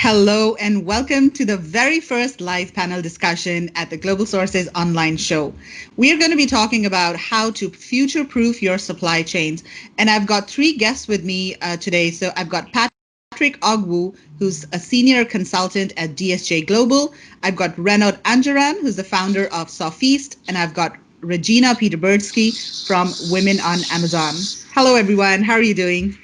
Hello and welcome to the very first live panel discussion at the Global Sources online show. We are going to be talking about how to future-proof your supply chains. And I've got three guests with me today. So I've got Patrick Ogwu, who's a senior consultant at DSJ Global. I've got Renaud Anjoran, who's the founder of Sofeast. And I've got Regina Peterburgsky from Women on Amazon. Hello, everyone. How are you doing?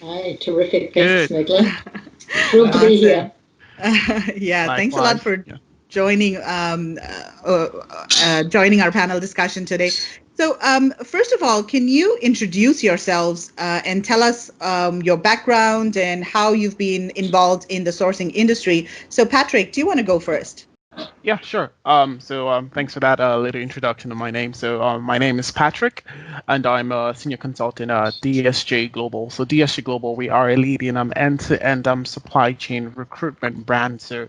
Hi, terrific. Thanks, Meghla. Thrilled to be here. Thanks a lot for joining joining our panel discussion today. So first of all, can you introduce yourselves and tell us your background and how you've been involved in the sourcing industry? So Patrick, do you want to go first? Yeah, sure. Thanks for that little introduction to my name. So my name is Patrick, and I'm a senior consultant at DSJ Global. So DSJ Global, we are a leading end-to-end supply chain recruitment brand. So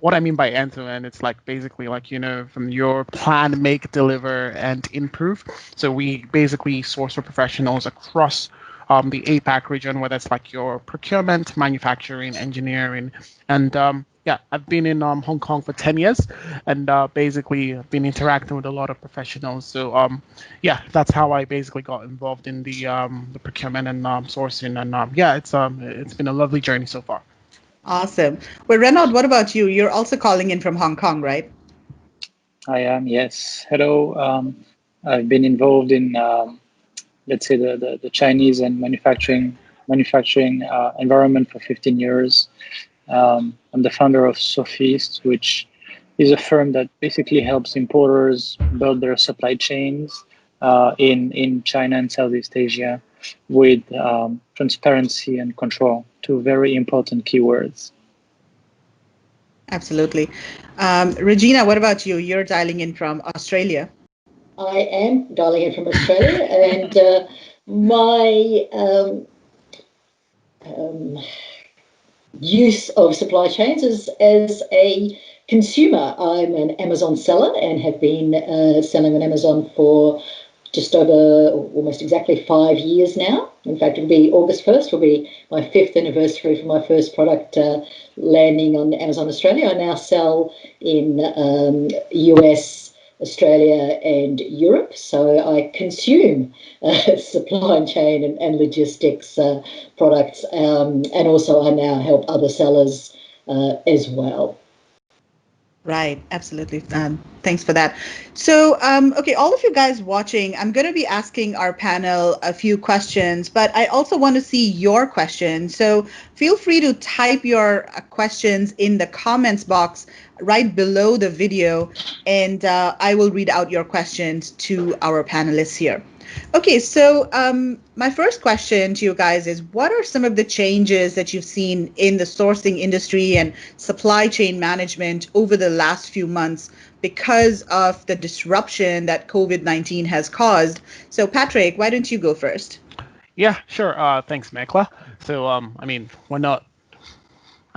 what I mean by end-to-end, it's like basically like, from your plan, make, deliver, and improve. So we basically source for professionals across the APAC region, whether it's like your procurement, manufacturing, engineering, and I've been in Hong Kong for 10 years, and basically I've been interacting with a lot of professionals. So that's how I basically got involved in the procurement and sourcing, and it's been a lovely journey so far. Awesome. Well, Renaud, what about you? You're also calling in from Hong Kong, right? I am, yes. Hello. I've been involved in, let's say, the Chinese and manufacturing environment for 15 years. I'm the founder of Sofeast, which is a firm that basically helps importers build their supply chains in China and Southeast Asia with transparency and control, two very important keywords. Absolutely. Regina, what about you? You're dialing in from Australia. I am dialing in from Australia, and my use of supply chains is as a consumer. I'm an Amazon seller and have been selling on Amazon for just over almost exactly 5 years now. In fact, it'll be August 1st, will be my 5th anniversary for my first product landing on Amazon Australia. I now sell in US, Australia and Europe. So I consume supply chain and logistics products, and also I now help other sellers as well. Right, absolutely. Thanks for that. So, okay, all of you guys watching, I'm going to be asking our panel a few questions, but I also want to see your questions. So feel free to type your questions in the comments box right below the video, and I will read out your questions to our panelists here. Okay, so my first question to you guys is, what are some of the changes that you've seen in the sourcing industry and supply chain management over the last few months because of the disruption that COVID-19 has caused? So Patrick, why don't you go first? Yeah, sure. Thanks, Meghla. So,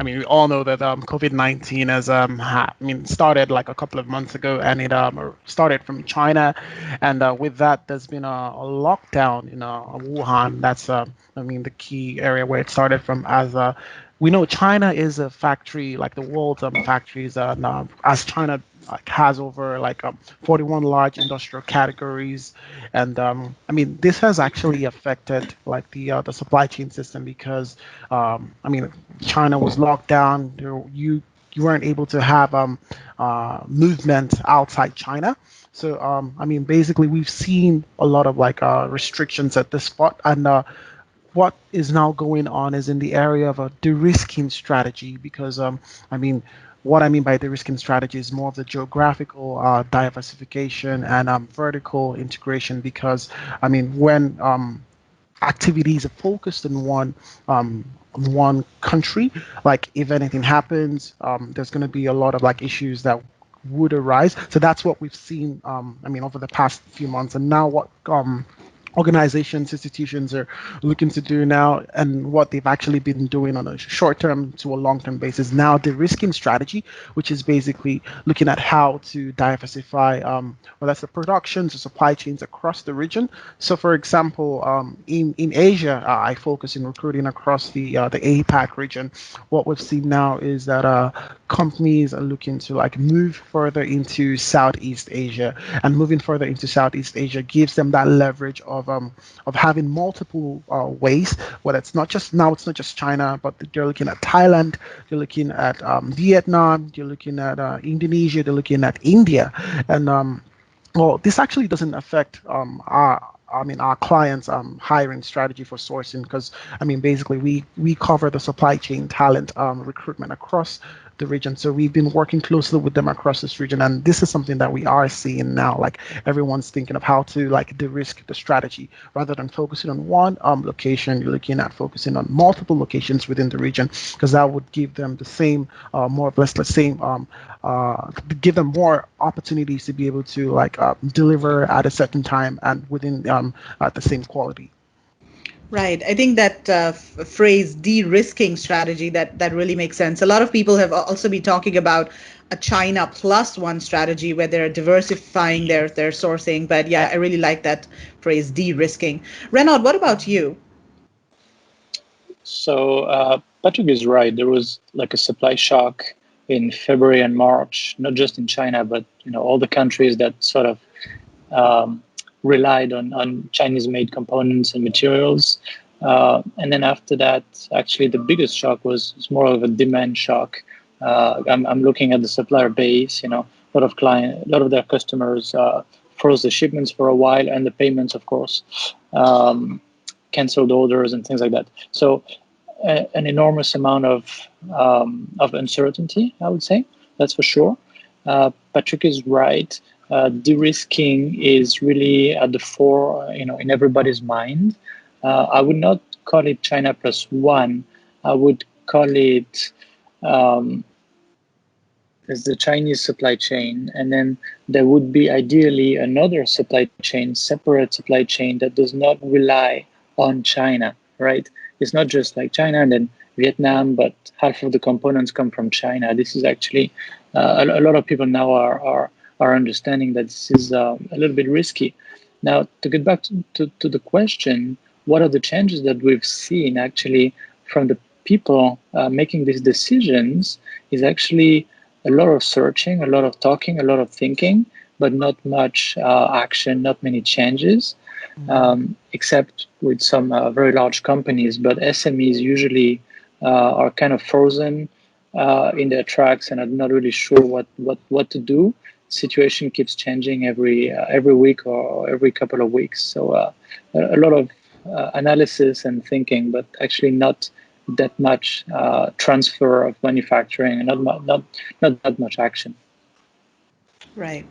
we all know that COVID-19 has started like a couple of months ago, and it started from China, and with that, there's been a lockdown in Wuhan. That's the key area where it started from. As we know, China is a factory, like the world's factories, as China has over 41 large industrial categories, and this has actually affected like the supply chain system because China was locked down. You weren't able to have movement outside China. So basically we've seen a lot of restrictions at this spot, and what is now going on is in the area of a de-risking strategy, because what I mean by de-risking strategy is more of the geographical diversification and vertical integration, because when activities are focused in one country, like if anything happens, there's going to be a lot of issues that would arise. So that's what we've seen over the past few months. And now what organizations, institutions are looking to do now, and what they've actually been doing on a short-term to a long-term basis. Now, the risking strategy, which is basically looking at how to diversify, well, that's the productions, the supply chains across the region. So, for example, in Asia, I focus in recruiting across the APAC region. What we've seen now is that companies are looking to like move further into Southeast Asia, and moving further into Southeast Asia gives them that leverage of having multiple ways. Well, it's not just China, but they're looking at Thailand, they're looking at Vietnam, they're looking at Indonesia, they're looking at India, and well, this actually doesn't affect our clients' hiring strategy for sourcing, because basically we cover the supply chain talent recruitment across the region. So we've been working closely with them across this region, and this is something that we are seeing now. Like everyone's thinking of how to like de-risk the strategy rather than focusing on one location. You're looking at focusing on multiple locations within the region, because that would give them the same, more or less the same, give them more opportunities to be able to like deliver at a certain time and within at the same quality. Right. I think that phrase de-risking strategy, that really makes sense. A lot of people have also been talking about a China plus one strategy where they're diversifying their sourcing. But yeah, I really like that phrase de-risking. Renaud, what about you? So Patrick is right. There was like a supply shock in February and March, not just in China, but all the countries that sort of relied on Chinese-made components and materials. And then after that, actually, the biggest shock was more of a demand shock. I'm looking at the supplier base. A lot of their customers froze the shipments for a while, and the payments, of course, canceled orders and things like that. So an enormous amount of uncertainty, I would say, that's for sure. Patrick is right. De-risking is really at the fore, in everybody's mind. I would not call it China plus one. I would call it as the Chinese supply chain, and then there would be ideally another supply chain, separate supply chain that does not rely on China, right? It's not just like China and then Vietnam, but half of the components come from China. This is actually a lot of people now are understanding that this is a little bit risky. Now, to get back to the question, what are the changes that we've seen actually from the people making these decisions is actually a lot of searching, a lot of talking, a lot of thinking, but not much action, not many changes, except with some very large companies. But SMEs usually are kind of frozen in their tracks and are not really sure what to do. Situation keeps changing every week or every couple of weeks. So a lot of analysis and thinking, but actually not that much transfer of manufacturing and not that much action. Right.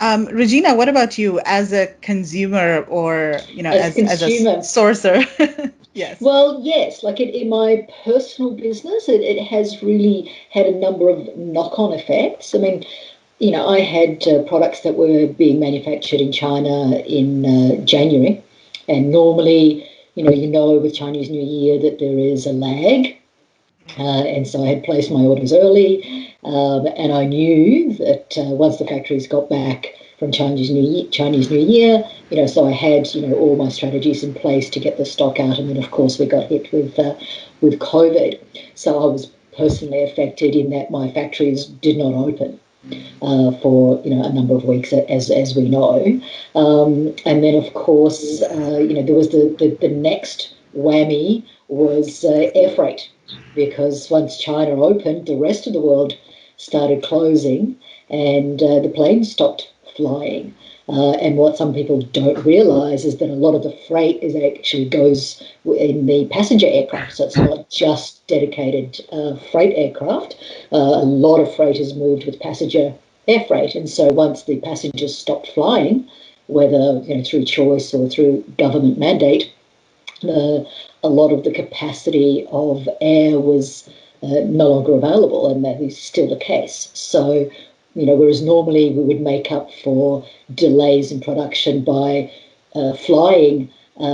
Regina, what about you as a consumer or, as a sourcer? Yes. Well, yes, like in my personal business, it has really had a number of knock-on effects. I had products that were being manufactured in China in January, and normally, with Chinese New Year that there is a lag. And so I had placed my orders early, and I knew that once the factories got back from Chinese New Year, so I had all my strategies in place to get the stock out, and then of course we got hit with COVID. So I was personally affected in that my factories did not open for a number of weeks, as we know, and then of course there was the next whammy was air freight, because once China opened, the rest of the world started closing, and the planes stopped flying. And what some people don't realise is that a lot of the freight actually goes in the passenger aircraft, so it's not just dedicated freight aircraft. A lot of freight is moved with passenger air freight, and so once the passengers stopped flying, whether through choice or through government mandate, a lot of the capacity of air was no longer available, and that is still the case. So, whereas normally we would make up for delays in production by flying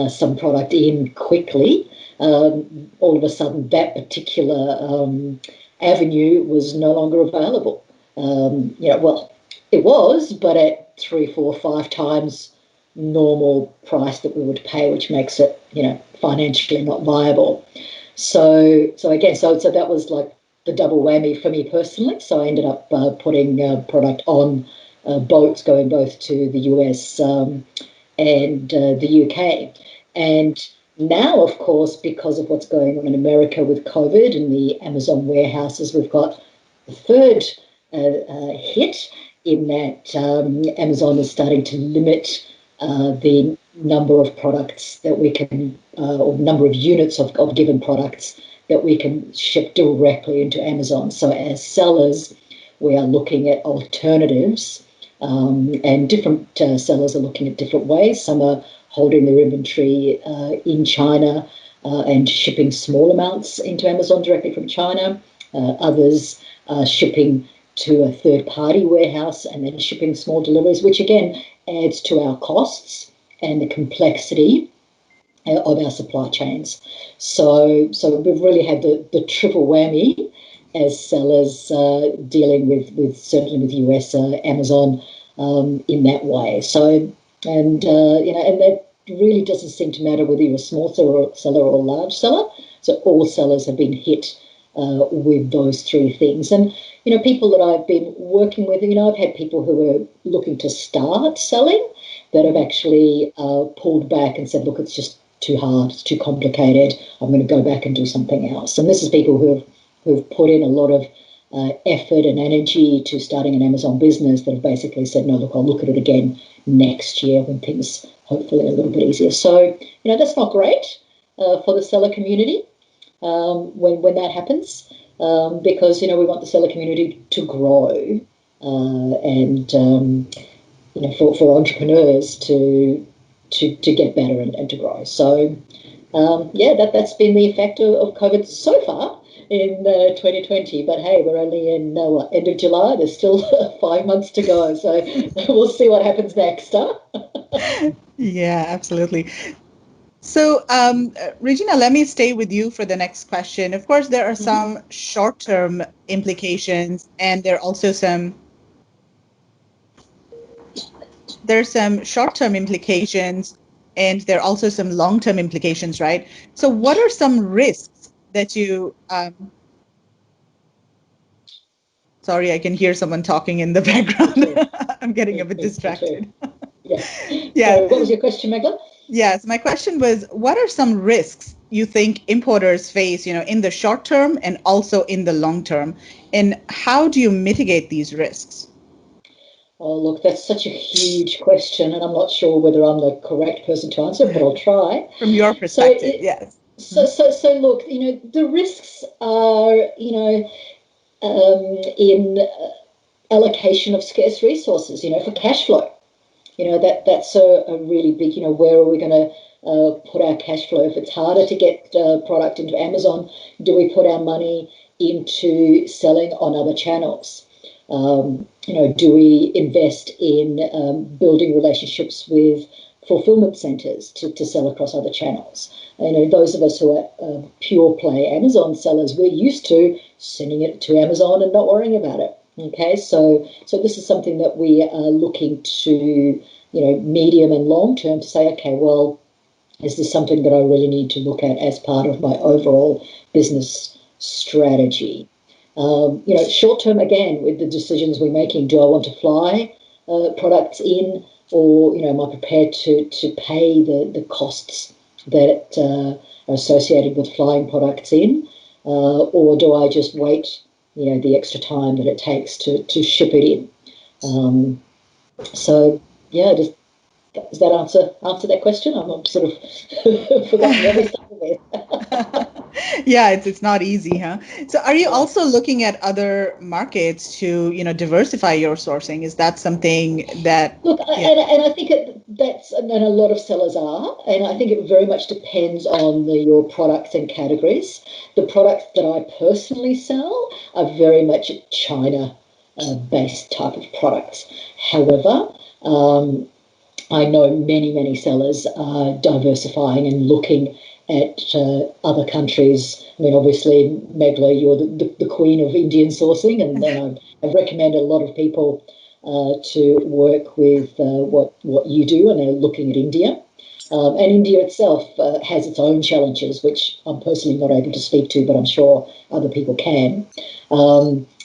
some product in quickly, all of a sudden that particular avenue was no longer available. Well, it was, but at 3, 4, 5 times normal price that we would pay, which makes it, financially not viable. So that was like the double whammy for me personally. So I ended up putting product on boats going both to the US and the UK. And now, of course, because of what's going on in America with COVID and the Amazon warehouses, we've got the third hit in that Amazon is starting to limit the number of products that we can, or number of units of given products that we can ship directly into Amazon. So as sellers, we are looking at alternatives, and different sellers are looking at different ways. Some are holding their inventory in China and shipping small amounts into Amazon directly from China. Others are shipping to a third-party warehouse and then shipping small deliveries, which again adds to our costs and the complexity of our supply chains. So we've really had the triple whammy as sellers dealing with certainly with US Amazon in that way. So and that really doesn't seem to matter whether you're a small seller or a large seller. So all sellers have been hit with those three things. And people that I've been working with, I've had people who are looking to start selling that have actually pulled back and said, look, it's just too hard, it's too complicated, I'm going to go back and do something else. And this is people who've put in a lot of effort and energy to starting an Amazon business that have basically said, no, look, I'll look at it again next year when things hopefully are a little bit easier. So, that's not great for the seller community when that happens, because, we want the seller community to grow and, for entrepreneurs to get better and to grow. So, that's been the effect of COVID so far in 2020. But hey, we're only in end of July. There's still 5 months to go. So we'll see what happens next, huh? Yeah, absolutely. So, Regina, let me stay with you for the next question. Of course, there are some short-term implications, and there are also some short-term implications, and there are also some long-term implications, right? So what are some risks that you sorry, I can hear someone talking in the background. I'm getting a bit distracted. Yeah. So what was your question, Meghla? Yes, my question was, what are some risks you think importers face, in the short term and also in the long term? And how do you mitigate these risks? Oh, look, that's such a huge question, and I'm not sure whether I'm the correct person to answer it, but I'll try. From your perspective, yes. So look, the risks are, in allocation of scarce resources, for cash flow. That's a really big, where are we going to put our cash flow? If it's harder to get product into Amazon, do we put our money into selling on other channels? Do we invest in building relationships with fulfillment centers to sell across other channels? Those of us who are pure play Amazon sellers, we're used to sending it to Amazon and not worrying about it. Okay, so this is something that we are looking to, medium and long term to say, okay, well, is this something that I really need to look at as part of my overall business strategy? Short term, again, with the decisions we're making, do I want to fly products in, or, am I prepared to pay the costs that are associated with flying products in, or do I just wait, the extra time that it takes to ship it in? Does that answer that question? I'm sort of forgotten where we started there. Yeah, it's not easy, huh? So are you also looking at other markets to, diversify your sourcing? Is that something that... Look, and I think that's, and a lot of sellers are, and I think it very much depends on your products and categories. The products that I personally sell are very much China based type of products. However, I know many sellers are diversifying and looking at other countries. I mean, obviously, Meghla, you're the queen of Indian sourcing, and then I've recommended a lot of people to work with what you do, and they're looking at India. And India itself has its own challenges, which I'm personally not able to speak to, but I'm sure other people can.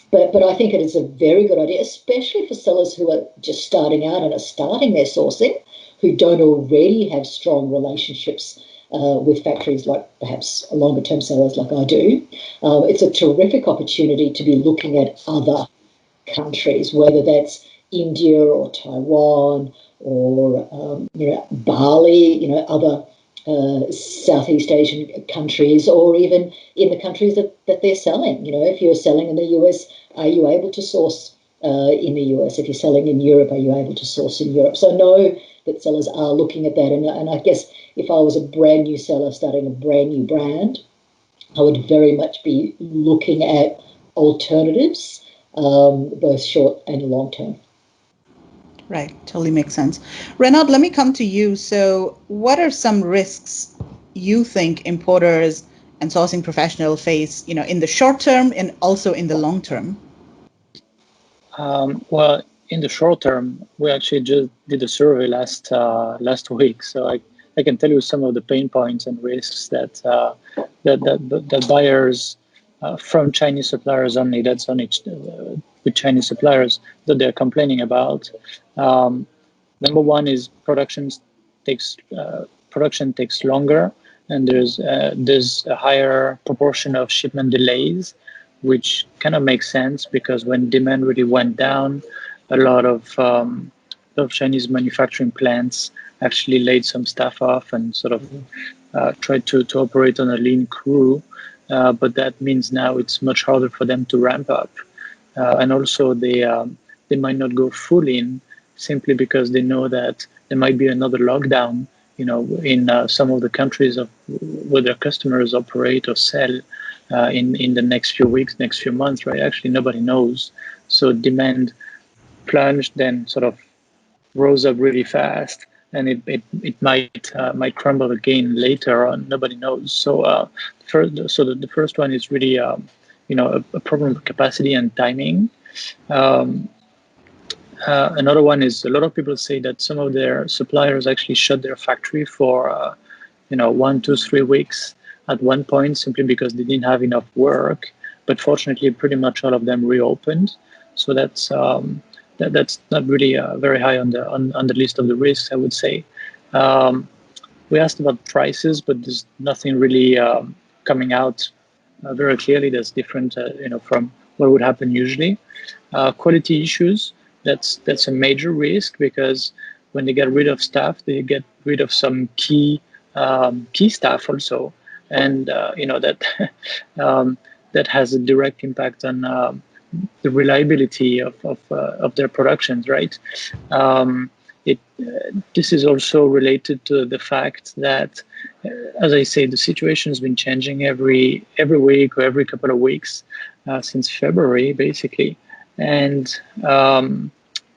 But I think it is a very good idea, especially for sellers who are just starting out and are starting their sourcing, who don't already have strong relationships with factories like perhaps longer term sellers like I do. It's a terrific opportunity to be looking at other countries, whether that's India or Taiwan or Bali, other Southeast Asian countries, or even in the countries that they're selling. If you're selling in the US, are you able to source in the US? If you're selling in Europe, are you able to source in Europe? So I know that sellers are looking at that. And I guess if I was a brand new seller starting a brand new brand, I would very much be looking at alternatives, both short and long term. Right, totally makes sense. Renaud, let me come to you. So, what are some risks you think importers and sourcing professionals face, in the short term and also in the long term? Well, in the short term, we actually just did a survey last week, so I can tell you some of the pain points and risks that buyers from Chinese suppliers only. That's only with Chinese suppliers that they're complaining about. Number one is production takes longer, and there's a higher proportion of shipment delays, which kind of makes sense because when demand really went down, a lot of Chinese manufacturing plants actually laid some staff off and sort of tried to operate on a lean crew. But that means now it's much harder for them to ramp up, and also they might not go full in simply because they know that there might be another lockdown, in some of the countries where their customers operate or sell in the next few weeks, next few months, right? Actually, nobody knows. So demand plunged, then sort of rose up really fast, and it might crumble again later on. Nobody knows. So the first one is really a problem of capacity and timing. Another one is a lot of people say that some of their suppliers actually shut their factory for 1, 2, 3 weeks at one point simply because they didn't have enough work. But fortunately, pretty much all of them reopened. So that's not really very high on the list of the risks, I would say. We asked about prices, but there's nothing really coming out very clearly that's different, from what would happen usually. Quality issues, that's a major risk because when they get rid of staff, they get rid of some key staff also, and that that has a direct impact on the reliability of their productions, right? This is also related to the fact that, as I say, the situation has been changing every week or every couple of weeks since February, basically, and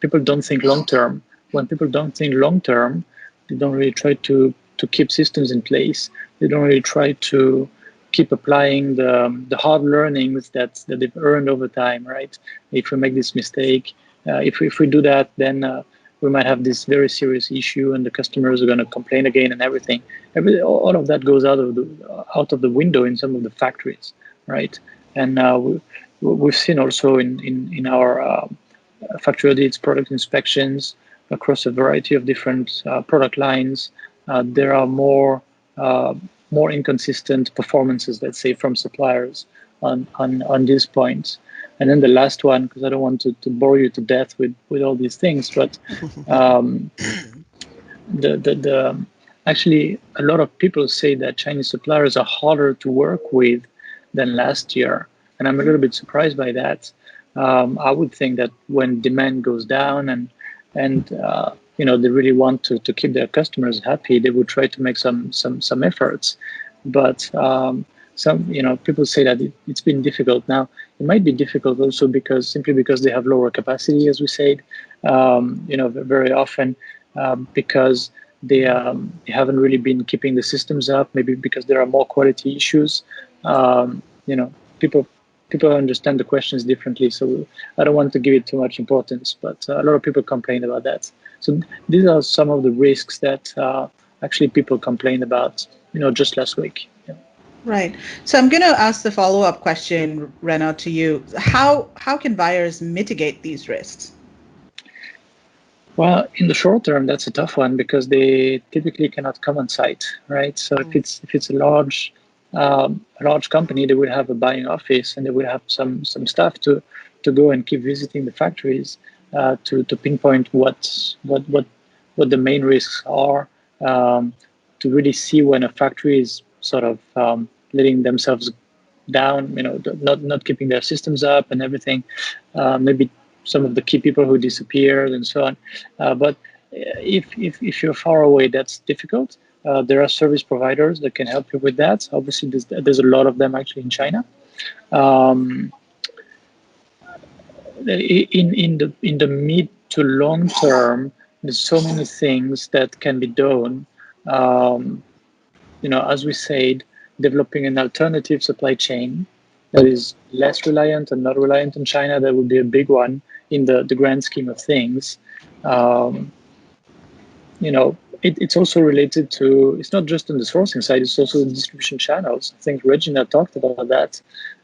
people don't think long term. When people don't think long term, they don't really try to keep systems in place. They don't really try to keep applying the hard learnings that they've earned over time, right? If we make this mistake, if we do that, then we might have this very serious issue, and the customers are going to complain again, and everything. All of that goes out of the window in some of the factories, right? And we've seen also in our factory audits, product inspections across a variety of different product lines. There are more inconsistent performances, let's say, from suppliers on these points. And then the last one, because I don't want to bore you to death with all these things, but actually a lot of people say that Chinese suppliers are harder to work with than last year, and I'm a little bit surprised by that. I would think that when demand goes down and they really want to keep their customers happy, they would try to make some efforts. But some people say that it's been difficult. Now it might be difficult also simply because they have lower capacity, as we said. Very often because they haven't really been keeping the systems up. Maybe because there are more quality issues. People understand the questions differently, so I don't want to give it too much importance. But a lot of people complain about that. So these are some of the risks that actually people complained about, just last week. Yeah. Right. So I'm going to ask the follow-up question, Renaud, to you. How can buyers mitigate these risks? Well, in the short term, that's a tough one because they typically cannot come on site, right? So if it's a large company, they would have a buying office and they would have some staff to go and keep visiting the factories to pinpoint what the main risks are, to really see when a factory is sort of letting themselves down, not keeping their systems up and everything. Maybe some of the key people who disappeared and so on. But if you're far away, that's difficult. There are service providers that can help you with that. Obviously, there's a lot of them actually in China. Um, in the mid to long term, there's so many things that can be done. Um, as we said, developing an alternative supply chain that is less reliant and not reliant on China, that would be a big one in the grand scheme of things. Um, it's also related to, it's not just on the sourcing side, it's also the distribution channels. I think Regina talked about that.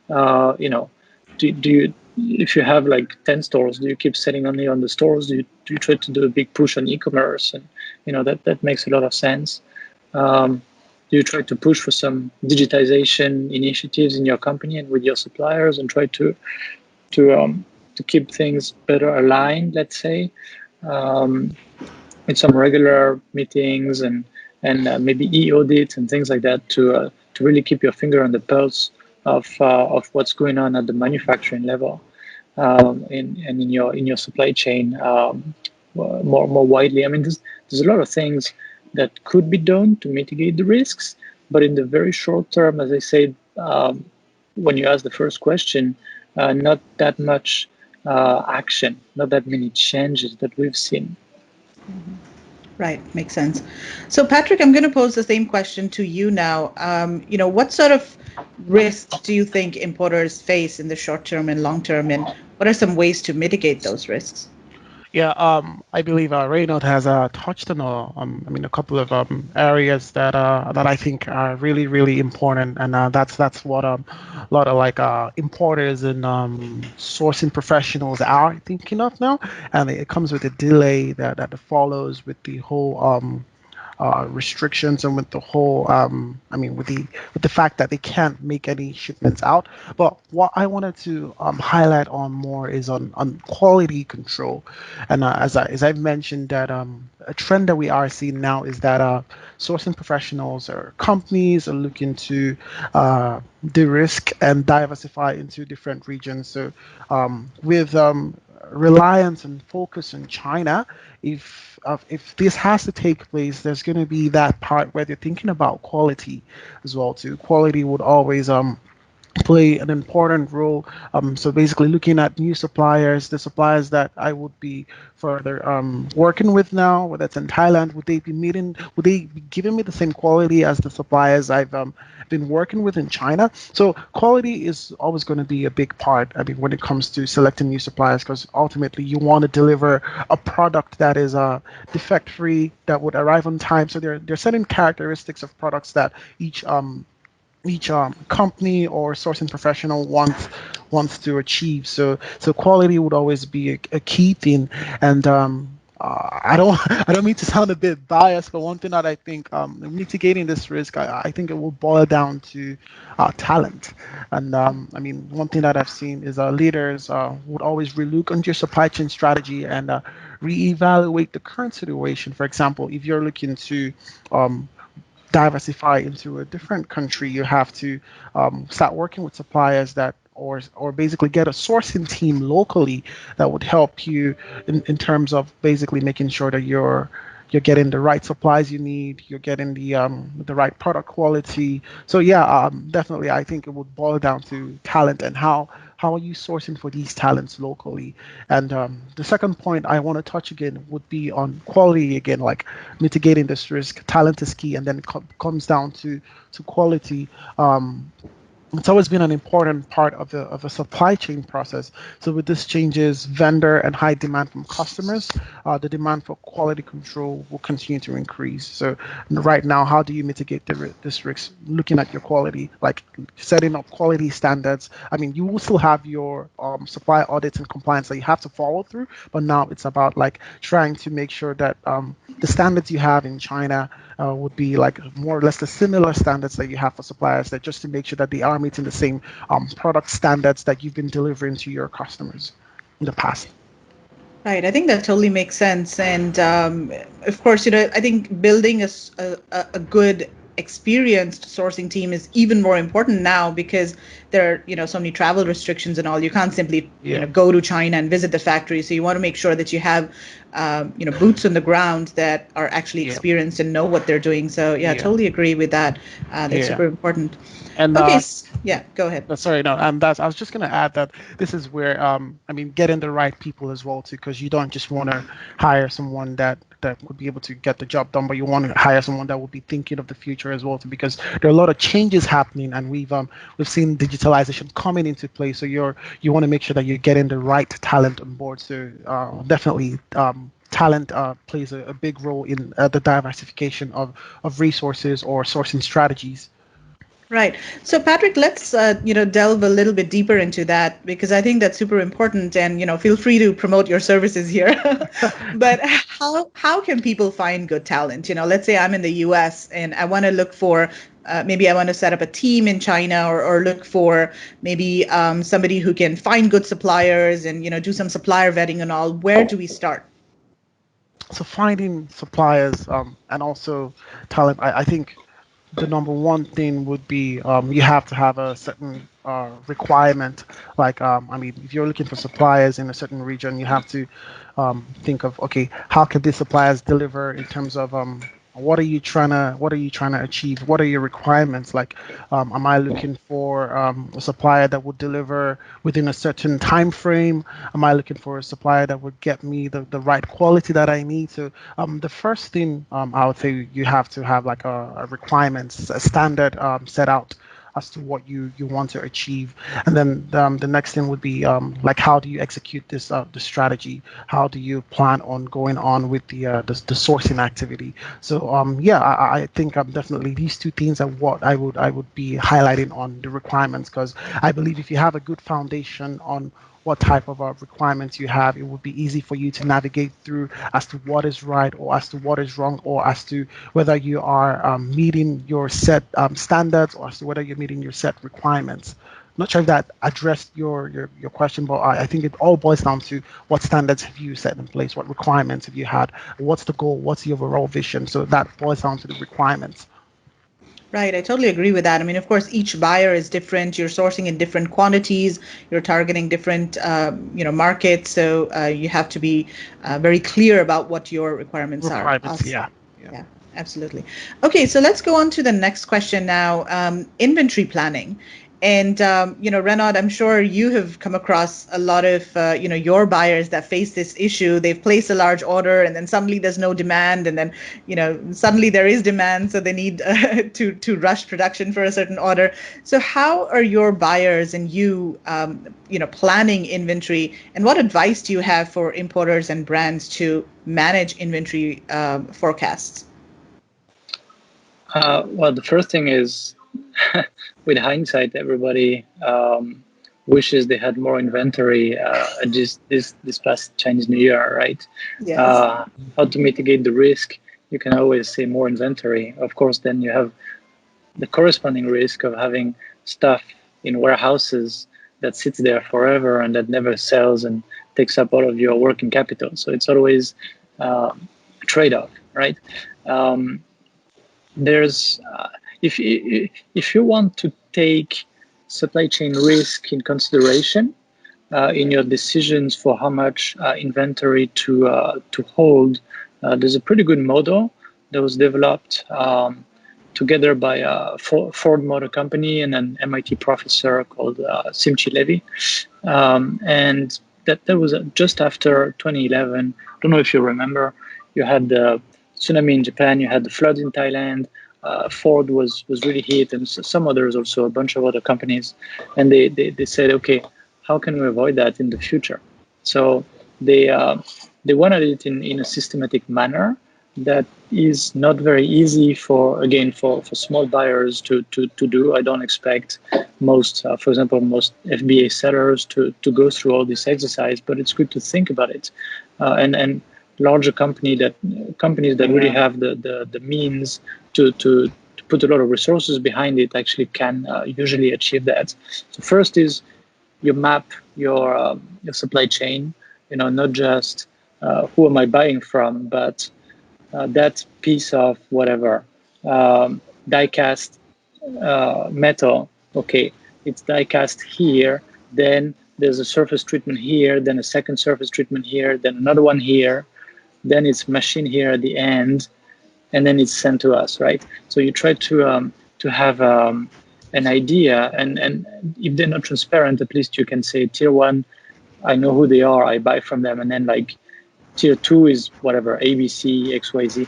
Do you, if you have like 10 stores, do you keep selling only on the stores? Do you try to do a big push on e-commerce? And, that makes a lot of sense. Do you try to push for some digitization initiatives in your company and with your suppliers and try to keep things better aligned, let's say, with some regular meetings and maybe e-audits and things like that to really keep your finger on the pulse of what's going on at the manufacturing level, and in your supply chain, more widely. I mean, there's a lot of things that could be done to mitigate the risks, but in the very short term, as I said, when you ask the first question, not that much action, not that many changes that we've seen. Right, makes sense. So, Patrick, I'm going to pose the same question to you now. What sort of risks do you think importers face in the short term and long term, and what are some ways to mitigate those risks? Yeah, I believe Renaud has touched on a couple of areas that I think are really, really important, and that's what a lot of like importers and sourcing professionals are thinking of now, and it comes with a delay that follows with the whole restrictions and with the whole with the fact that they can't make any shipments out. But what I wanted to highlight on more is on quality control. And as I've mentioned, that a trend that we are seeing now is that sourcing professionals or companies are looking to de-risk and diversify into different regions. So with reliance and focus on China, if this has to take place, there's going to be that part where they're thinking about quality as well too. Quality would always play an important role. So basically, looking at new suppliers, the suppliers that I would be further working with now, whether it's in Thailand, would they be giving me the same quality as the suppliers I've been working with in China? So quality is always going to be a big part. I mean, when it comes to selecting new suppliers, because ultimately you want to deliver a product that is defect free, that would arrive on time. So they're certain characteristics of products that each company or sourcing professional wants to achieve. So quality would always be a key thing. And I don't I don't mean to sound a bit biased, but one thing that I think mitigating this risk, I think it will boil down to talent. And I mean, one thing that I've seen is leaders would always relook on your supply chain strategy and reevaluate the current situation. For example, if you're looking to diversify into a different country, you have to start working with suppliers that or basically get a sourcing team locally that would help you in terms of basically making sure that you're getting the right supplies you need, you're getting the right product quality. So yeah, definitely I think it would boil down to talent and how how are you sourcing for these talents locally? And the second point I want to touch again would be on quality again, like mitigating this risk. Talent is key, and then it comes down to quality. It's always been an important part of the supply chain process. So with this changes, vendor and high demand from customers, the demand for quality control will continue to increase. So right now, how do you mitigate this risk? Looking at your quality, like setting up quality standards. I mean, you will still have your supply audits and compliance that you have to follow through, but now it's about like trying to make sure that the standards you have in China would be like more or less the similar standards that you have for suppliers, that just to make sure that they are meeting the same product standards that you've been delivering to your customers in the past. Right. I think that totally makes sense. And of course, I think building a good experienced sourcing team is even more important now because there are, so many travel restrictions and all. You can't simply, Yeah. go to China and visit the factory. So you want to make sure that you have, boots on the ground that are actually Yeah. experienced and know what they're doing. So yeah, I Yeah. totally agree with that. That's Yeah. super important. And Okay. Yeah, go ahead. sorry, no, and that's I was just gonna add that this is where I mean getting the right people as well too, because you don't just want to hire someone that would be able to get the job done, but you want to hire someone that will be thinking of the future as well too, because there are a lot of changes happening, and we've seen digitalization coming into play. So you want to make sure that you're getting the right talent on board. So definitely. Talent plays a big role in the diversification of resources or sourcing strategies. Right. So, Patrick, let's delve a little bit deeper into that because I think that's super important. And feel free to promote your services here. But how can people find good talent? Let's say I'm in the U.S. and I want to look for maybe I want to set up a team in China or look for maybe somebody who can find good suppliers and do some supplier vetting and all. Where do we start? So finding suppliers and also talent, I think the number one thing would be you have to have a certain requirement. Like, I mean, if you're looking for suppliers in a certain region, you have to think of, okay, how can these suppliers deliver in terms of what are you trying to achieve? What are your requirements? Like, am I looking for a supplier that would deliver within a certain time frame? Am I looking for a supplier that would get me the right quality that I need? So the first thing I would say you have to have like a requirements, a standard set out as to what you want to achieve, and then the next thing would be like how do you execute this the strategy? How do you plan on going on with the sourcing activity? So yeah, I think definitely these two things are what I would be highlighting on the requirements, because I believe if you have a good foundation on what type of requirements you have, it would be easy for you to navigate through as to what is right or as to what is wrong, or as to whether you are meeting your set standards, or as to whether you're meeting your set requirements. Not sure if that addressed your question, but I think it all boils down to what standards have you set in place, what requirements have you had, what's the goal, what's the overall vision. So that boils down to the requirements. Right, I totally agree with that. I mean, of course, each buyer is different. You're sourcing in different quantities. You're targeting different, markets. So you have to be very clear about what your requirements are. Requirements, Awesome. yeah. Yeah. Yeah, absolutely. Okay, so let's go on to the next question now. Inventory planning. And Renaud, I'm sure you have come across a lot of your buyers that face this issue. They've placed a large order, and then suddenly there's no demand, and then suddenly there is demand, so they need to rush production for a certain order. So how are your buyers and you planning inventory, and what advice do you have for importers and brands to manage inventory forecasts? Well, the first thing is, with hindsight, everybody wishes they had more inventory just this past Chinese New Year, right? Yes. How to mitigate the risk? You can always say more inventory. Of course, then you have the corresponding risk of having stuff in warehouses that sits there forever and that never sells and takes up all of your working capital. So it's always a trade-off, right? Um, there's if you want to take supply chain risk in consideration in your decisions for how much inventory to hold, there's a pretty good model that was developed together by a Ford Motor Company and an MIT professor called Simchi Levy. And that was just after 2011. I don't know if you remember. You had the tsunami in Japan, you had the flood in Thailand. Ford was really hit, and some others also, a bunch of other companies. And they said, okay, how can we avoid that in the future? So they wanted it in a systematic manner that is not very easy for small buyers to do. I don't expect most, for example, most FBA sellers to go through all this exercise, but it's good to think about it. And larger companies that really have the means to put a lot of resources behind it actually can usually achieve that. So first is you map your supply chain, not just who am I buying from, but that piece of whatever die cast metal. Okay, it's die cast here, then there's a surface treatment here, then a second surface treatment here, then another one here, then it's machined here at the end, and then it's sent to us, right? So you try to have an idea, and if they're not transparent, at least you can say tier one, I know who they are, I buy from them, and then like tier two is whatever, ABC, XYZ.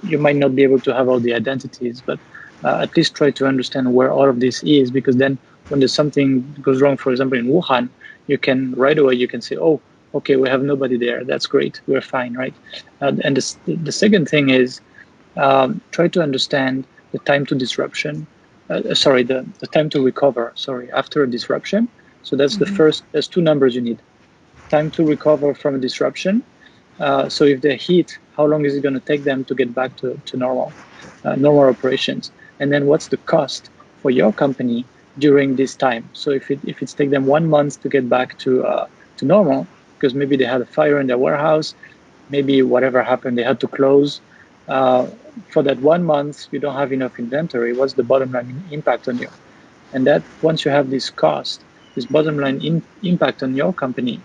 You might not be able to have all the identities, but at least try to understand where all of this is, because then when there's something goes wrong, for example, in Wuhan, you can right away, you can say, oh, okay, we have nobody there. That's great. We're fine, right? And the second thing is try to understand the time to disruption. The time to recover, after a disruption. So that's the first, there's two numbers you need. Time to recover from a disruption. So if they're hit, how long is it going to take them to get back to normal operations? And then what's the cost for your company during this time? So if it's take them 1 month to get back to normal, because maybe they had a fire in their warehouse, maybe whatever happened, they had to close. For that 1 month, you don't have enough inventory. What's the bottom line impact on you? And that once you have this cost, this bottom line impact on your company,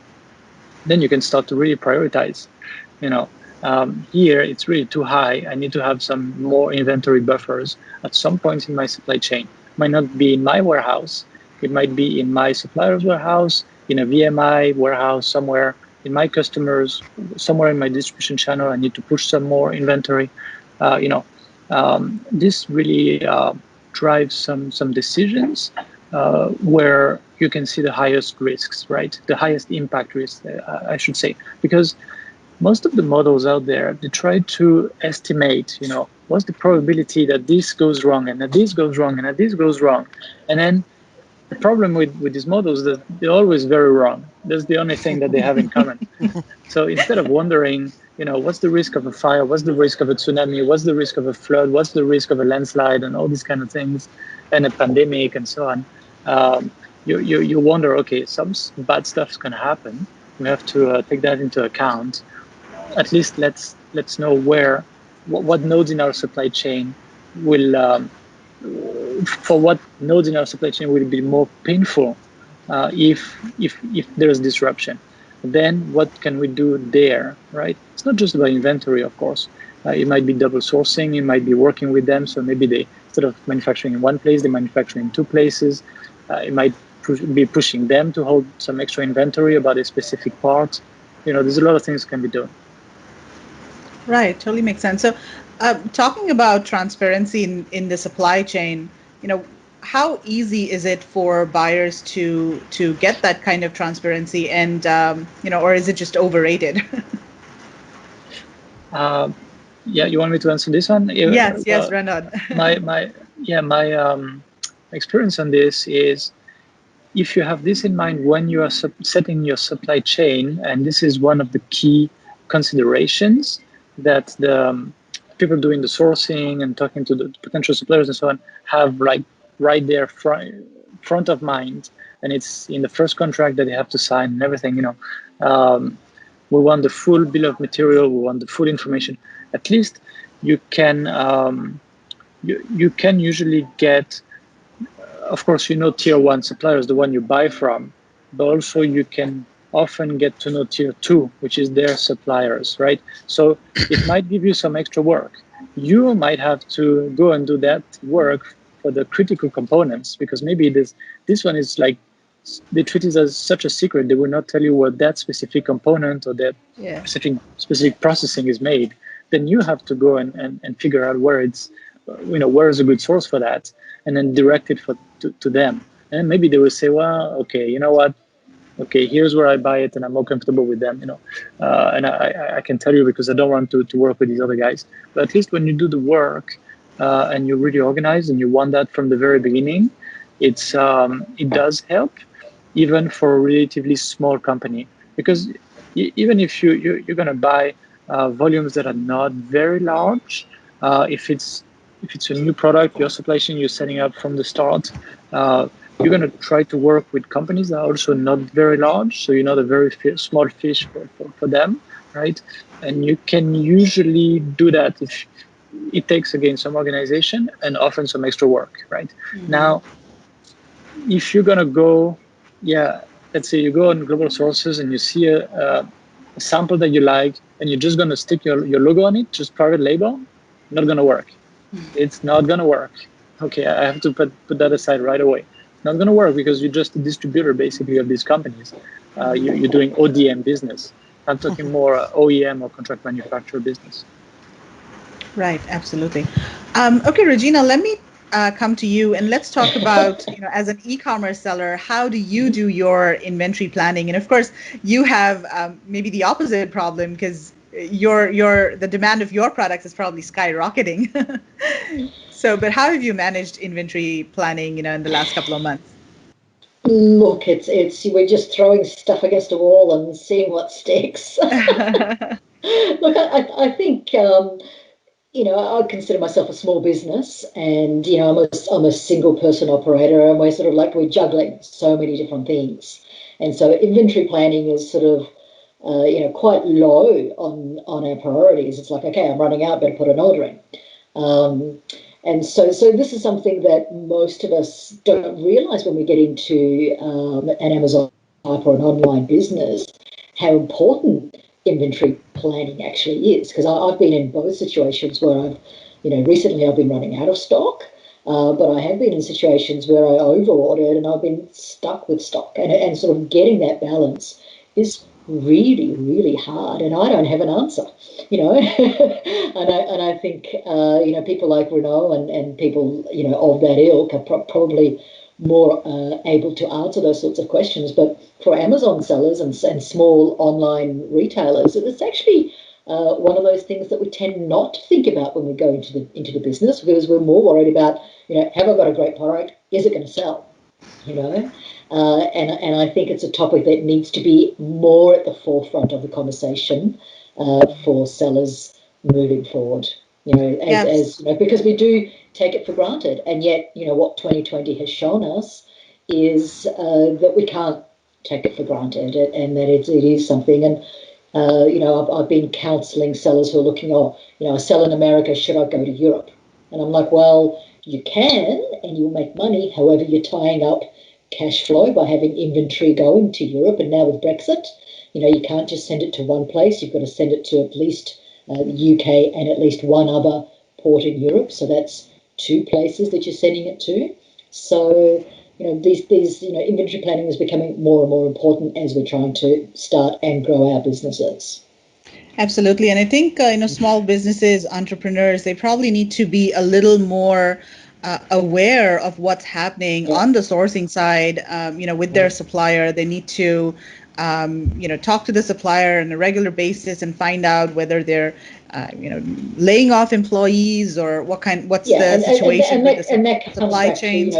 then you can start to really prioritize. Here it's really too high. I need to have some more inventory buffers at some point in my supply chain. It might not be in my warehouse. It might be in my supplier's warehouse, in a VMI warehouse somewhere, in my customers, somewhere in my distribution channel. I need to push some more inventory. This really drives some decisions where you can see the highest risks, right? The highest impact risks, I should say, because most of the models out there, they try to estimate, what's the probability that this goes wrong and that this goes wrong and that this goes wrong. And then the problem with these models is that they're always very wrong. That's the only thing that they have in common. So instead of wondering, what's the risk of a fire, what's the risk of a tsunami, what's the risk of a flood, what's the risk of a landslide and all these kind of things, and a pandemic and so on, you wonder, okay, some bad stuff's going to happen. We have to take that into account. At least let's know what nodes in our supply chain will, for what nodes in our supply chain will be more painful if there's disruption. Then what can we do there, right? It's not just about inventory, of course. It might be double sourcing. It might be working with them. So maybe they, instead of manufacturing in one place, they manufacture in two places. It might be pushing them to hold some extra inventory about a specific part. There's a lot of things can be done. Right, totally makes sense. So, talking about transparency in the supply chain, how easy is it for buyers to get that kind of transparency, and or is it just overrated? Yeah, you want me to answer this one? Yes, Renaud. my experience on this is, if you have this in mind when you are setting your supply chain, and this is one of the key considerations that the people doing the sourcing and talking to the potential suppliers and so on have right there front of mind, and it's in the first contract that they have to sign and everything. We want the full bill of material. We want the full information. At least you can you can usually get. Of course, tier one suppliers, the one you buy from, but also you can often get to know tier two, which is their suppliers, right? So it might give you some extra work. you might have to go and do that work for the critical components, because maybe this one is like, they treat it as such a secret. They will not tell you what that specific component or that specific processing is made. Then you have to go and figure out where it's, where is a good source for that, and then direct it to them. And maybe they will say, well, okay, you know what? Okay, here's where I buy it, and I'm more comfortable with them, and I can tell you because I don't want to work with these other guys. But at least when you do the work and you're really organized and you want that from the very beginning, it does help, even for a relatively small company, because even if you're going to buy volumes that are not very large, if it's a new product, your supply chain you're setting up from the start, you're going to try to work with companies that are also not very large, so you're not a very small fish for them, right? And you can usually do that if it takes, again, some organization and often some extra work, right? Now, if you're going to go, let's say you go on global sources and you see a sample that you like, and you're just going to stick your logo on it, just private label, not going to work. It's not going to work. Okay, I have to put that aside right away. It's not going to work because you're just a distributor, basically, of these companies. You're doing ODM business. I'm talking more OEM or contract manufacturer business. Right, absolutely. Okay, Regina, let me come to you, and let's talk about, as an e-commerce seller, how do you do your inventory planning? And of course, you have maybe the opposite problem, because the demand of your products is probably skyrocketing. So, but how have you managed inventory planning, in the last couple of months? Look, it's we're just throwing stuff against a wall and seeing what sticks. Look, I think I consider myself a small business, and I'm a single person operator, and we're juggling so many different things, and so inventory planning is sort of quite low on our priorities. It's like, okay, I'm running out, better put an order in. And so this is something that most of us don't realize when we get into an Amazon type or an online business, how important inventory planning actually is. Because I've been in both situations where recently I've been running out of stock, but I have been in situations where I over-ordered and I've been stuck with stock. And sort of getting that balance is really, really hard, and I don't have an answer, and I think people like Renaud and people of that ilk are probably more able to answer those sorts of questions. But for Amazon sellers and small online retailers, it's actually one of those things that we tend not to think about when we go into the business, because we're more worried about have I got a great product? Is it going to sell? And I think it's a topic that needs to be more at the forefront of the conversation for sellers moving forward. Because we do take it for granted, and yet what 2020 has shown us is that we can't take it for granted, and that it is something. And I've been counselling sellers who are looking, I sell in America, should I go to Europe? And I'm like, well, you can, and you'll make money. However, you're tying up cash flow by having inventory going to Europe. And now with Brexit, you can't just send it to one place. You've got to send it to at least the UK and at least one other port in Europe. So that's two places that you're sending it to. So, these inventory planning is becoming more and more important as we're trying to start and grow our businesses. Absolutely. And I think, small businesses, entrepreneurs, they probably need to be a little more aware of what's happening on the sourcing side, with their supplier. They need to, talk to the supplier on a regular basis and find out whether they're, laying off employees or what's the situation with the supply chains.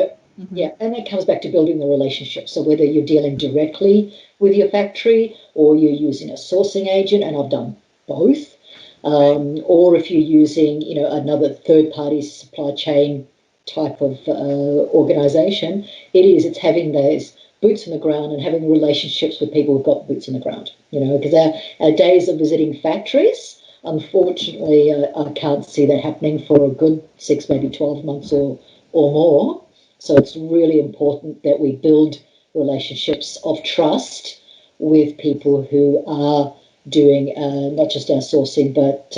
And that comes back to building the relationship. So whether you're dealing directly with your factory or you're using a sourcing agent, and I've done both, or if you're using, another third-party supply chain type of organisation, it's having those boots on the ground and having relationships with people who've got boots on the ground. Because our days of visiting factories, unfortunately, I can't see that happening for a good 6, maybe 12 months or more. So it's really important that we build relationships of trust with people who are doing not just our sourcing, but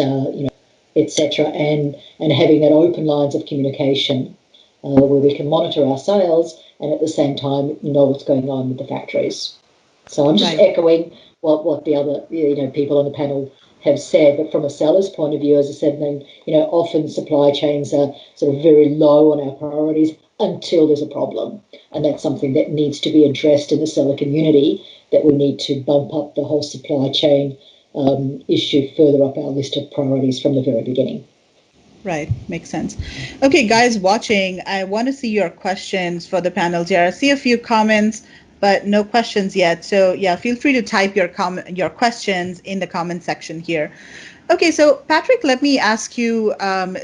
etc., and having that open lines of communication where we can monitor our sales and at the same time know what's going on with the factories. So I'm just echoing what the other people on the panel have said, but from a seller's point of view, as I said, often supply chains are sort of very low on our priorities until there's a problem, and that's something that needs to be addressed in the seller community. That we need to bump up the whole supply chain issue further up our list of priorities from the very beginning. Right, makes sense. Okay, guys watching, I want to see your questions for the panel here. I see a few comments, but no questions yet. So yeah, feel free to type your questions in the comment section here. Okay, so Patrick, let me ask you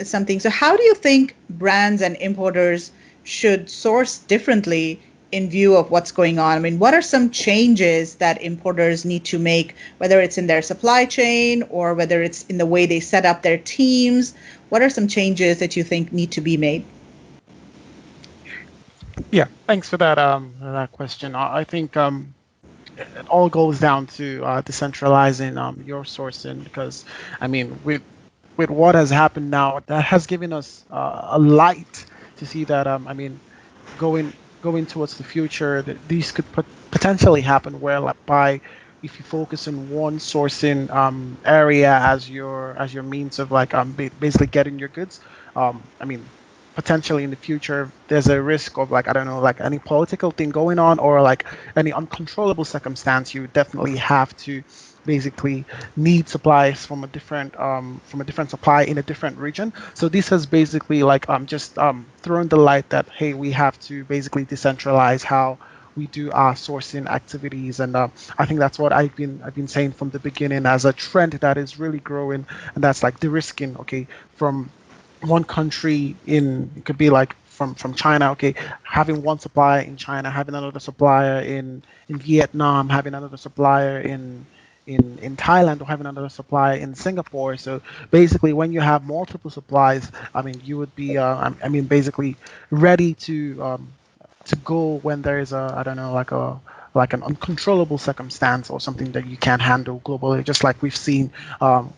something. So how do you think brands and importers should source differently in view of what's going on? I mean, what are some changes that importers need to make, whether it's in their supply chain or whether it's in the way they set up their teams? What are some changes that you think need to be made? Yeah, thanks for that question. I think it all goes down to decentralizing your sourcing, because I mean with what has happened now, that has given us a light to see that I mean going going towards the future, that these could potentially happen where, like, by if you focus on one sourcing area as your means of like basically getting your goods, I mean potentially in the future there's a risk of, like, I don't know, like any political thing going on or like any uncontrollable circumstance, you definitely have to basically need supplies from a different supply in a different region. So this has basically like just thrown the light that, hey, we have to basically decentralize how we do our sourcing activities. And I think that's what I've been saying from the beginning as a trend that is really growing, and that's like de-risking, okay, from one country. In it could be like from China, okay, having one supplier in China, having another supplier in Vietnam, having another supplier in Thailand, or having another supplier in Singapore. So basically, when you have multiple supplies, I mean, you would be, I mean, basically ready to go when there is a, I don't know, like an uncontrollable circumstance or something that you can't handle globally, just like we've seen,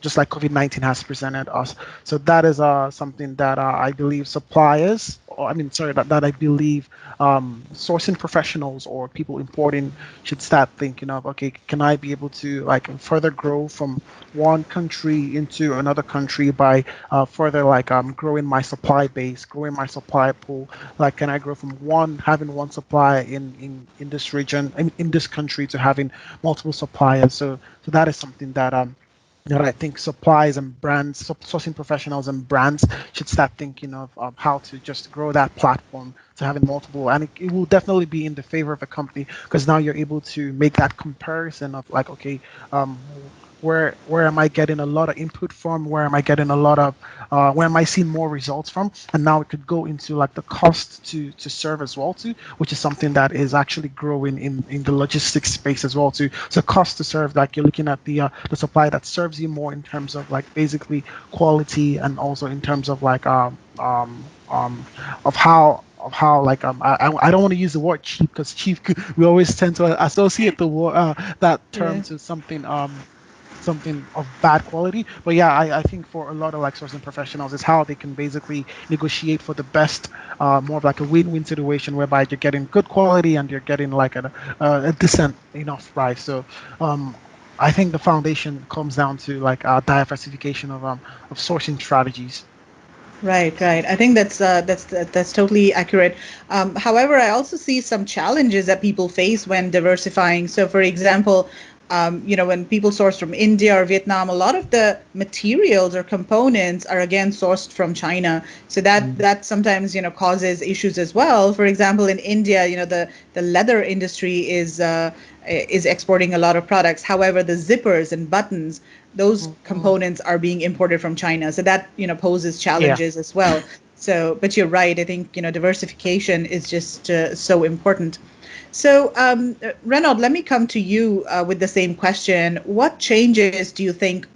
just like COVID-19 has presented us. So that is something that I believe suppliers, or I mean, sorry, that I believe sourcing professionals or people importing should start thinking of, okay, can I be able to like further grow from one country into another country by further like growing my supply base, growing my supply pool. Like, can I grow from having one supplier in this region, in this country, to having multiple suppliers? So that is something that I think supplies and brands, sourcing professionals and brands should start thinking of how to just grow that platform to having multiple, and it will definitely be in the favor of a company, because now you're able to make that comparison of like, okay, um, where am I getting a lot of input from? Where am I getting a lot of where am I seeing more results from? And now it could go into like the cost to serve as well too, which is something that is actually growing in the logistics space as well too. So cost to serve, like you're looking at the supply that serves you more in terms of like basically quality, and also in terms of like of how like I don't want to use the word cheap, because cheap we always tend to associate the word that term Yeah. to something of bad quality. But yeah, I think for a lot of like sourcing professionals, is how they can basically negotiate for the best, more of like a win-win situation, whereby you're getting good quality and you're getting like a decent enough price. So I think the foundation comes down to like diversification of sourcing strategies. Right, right. I think that's totally accurate. However, I also see some challenges that people face when diversifying. So, for example, when people source from India or Vietnam, a lot of the materials or components are again sourced from China. So that sometimes causes issues as well. For example, in India, the leather industry is exporting a lot of products. However, the zippers and buttons, those Mhm. components are being imported from China. So that, poses Yeah. challenges as well. So, but you're right. I think, diversification is just so important. So, Renaud, let me come to you with the same question. What changes do you think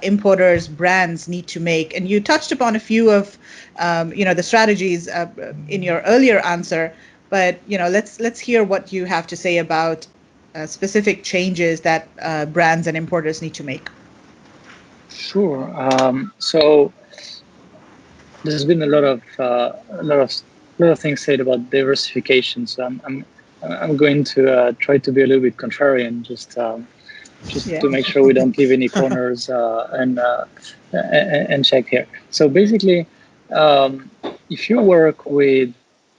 importers, brands need to make? And you touched upon a few of, the strategies in your earlier answer, but let's hear what you have to say about specific changes that brands and importers need to make. Sure. So there's been a lot of things said about diversification. So I'm going to try to be a little bit contrarian, just to make sure we don't leave any corners and check here. So basically, if you work with